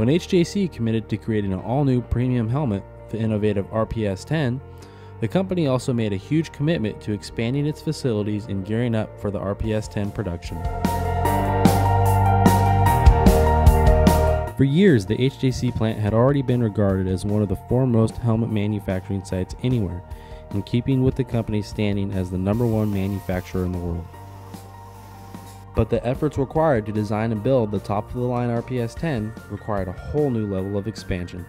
When HJC committed to creating an all-new premium helmet, the innovative RPS 10, the company also made a huge commitment to expanding its facilities and gearing up for the RPS 10 production. For years, the HJC plant had already been regarded as one of the foremost helmet manufacturing sites anywhere, in keeping with the company's standing as the #1 manufacturer in the world. But the efforts required to design and build the top-of-the-line RPS 10 required a whole new level of expansion.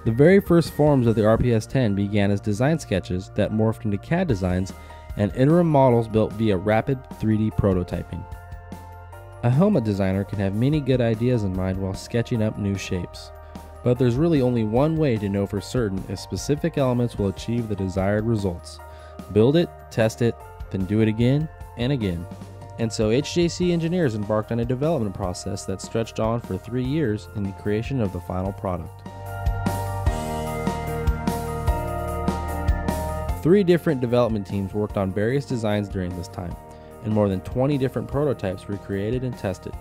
The very first forms of the RPS 10 began as design sketches that morphed into CAD designs and interim models built via rapid 3D prototyping. A helmet designer can have many good ideas in mind while sketching up new shapes, but there's really only one way to know for certain if specific elements will achieve the desired results. Build it, test it, then do it again and again. And so HJC engineers embarked on a development process that stretched on for 3 years in the creation of the final product. 3 different development teams worked on various designs during this time, and more than 20 different prototypes were created and tested.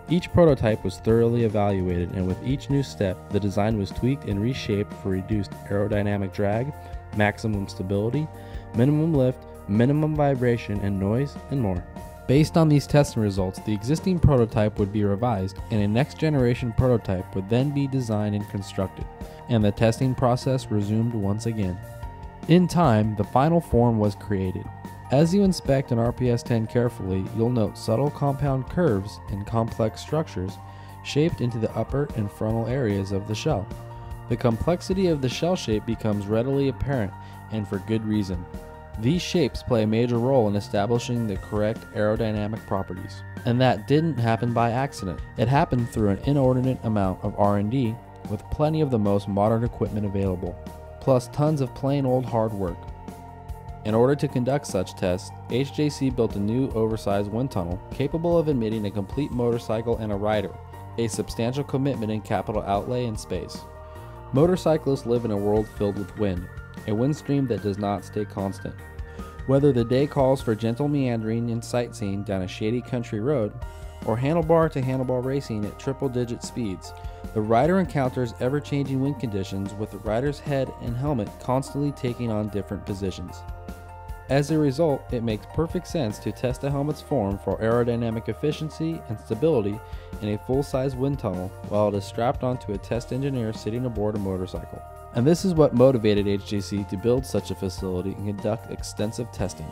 Each prototype was thoroughly evaluated, and with each new step, the design was tweaked and reshaped for reduced aerodynamic drag, maximum stability, minimum lift, minimum vibration and noise, and more. Based on these testing results, the existing prototype would be revised, and a next generation prototype would then be designed and constructed, and the testing process resumed once again. In time, the final form was created. As you inspect an RPS 10 carefully, you'll note subtle compound curves and complex structures shaped into the upper and frontal areas of the shell. The complexity of the shell shape becomes readily apparent, and for good reason. These shapes play a major role in establishing the correct aerodynamic properties. And that didn't happen by accident. It happened through an inordinate amount of R&D with plenty of the most modern equipment available, plus tons of plain old hard work. In order to conduct such tests, HJC built a new oversized wind tunnel capable of admitting a complete motorcycle and a rider, a substantial commitment in capital outlay and space. Motorcyclists live in a world filled with wind, a wind stream that does not stay constant. Whether the day calls for gentle meandering and sightseeing down a shady country road, or handlebar to handlebar racing at triple-digit speeds, the rider encounters ever-changing wind conditions with the rider's head and helmet constantly taking on different positions. As a result, it makes perfect sense to test a helmet's form for aerodynamic efficiency and stability in a full-size wind tunnel while it is strapped onto a test engineer sitting aboard a motorcycle. And this is what motivated HJC to build such a facility and conduct extensive testing.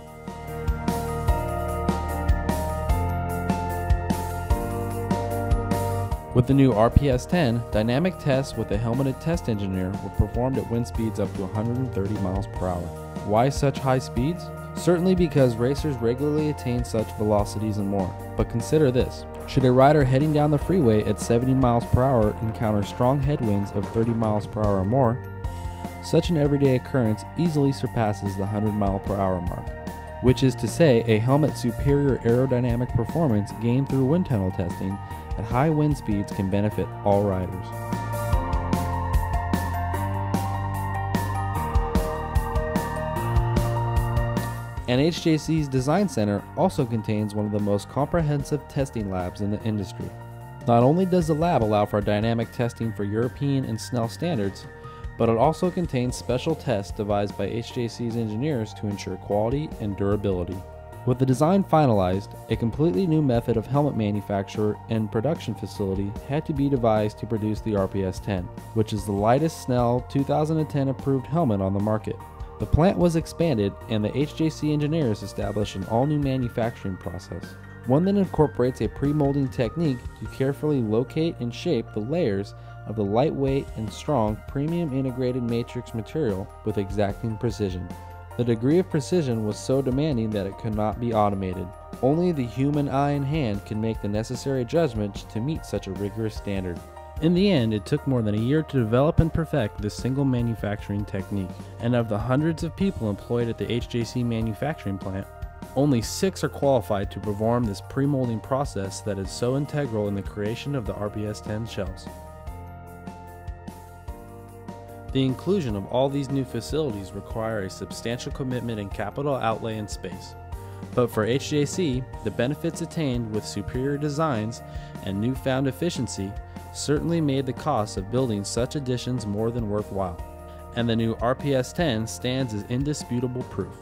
With the new RPS 10, dynamic tests with a helmeted test engineer were performed at wind speeds up to 130 miles per hour. Why such high speeds? Certainly because racers regularly attain such velocities and more. But consider this. Should a rider heading down the freeway at 70 miles per hour encounter strong headwinds of 30 miles per hour or more, such an everyday occurrence easily surpasses the 100 mile per hour mark, which is to say a helmet's superior aerodynamic performance gained through wind tunnel testing at high wind speeds can benefit all riders. And HJC's Design Center also contains one of the most comprehensive testing labs in the industry. Not only does the lab allow for dynamic testing for European and Snell standards, but it also contains special tests devised by HJC's engineers to ensure quality and durability. With the design finalized, a completely new method of helmet manufacture and production facility had to be devised to produce the RPS 10, which is the lightest Snell 2010 approved helmet on the market. The plant was expanded, and the HJC engineers established an all-new manufacturing process, one that incorporates a pre-molding technique to carefully locate and shape the layers of the lightweight and strong premium integrated matrix material with exacting precision. The degree of precision was so demanding that it could not be automated. Only the human eye and hand can make the necessary judgments to meet such a rigorous standard. In the end, it took more than a year to develop and perfect this single manufacturing technique, and of the hundreds of people employed at the HJC manufacturing plant, only 6 are qualified to perform this pre-molding process that is so integral in the creation of the RPS 10 shells. The inclusion of all these new facilities require a substantial commitment in capital outlay and space. But for HJC, the benefits attained with superior designs and newfound efficiency certainly made the cost of building such additions more than worthwhile, and the new RPS 10 stands as indisputable proof.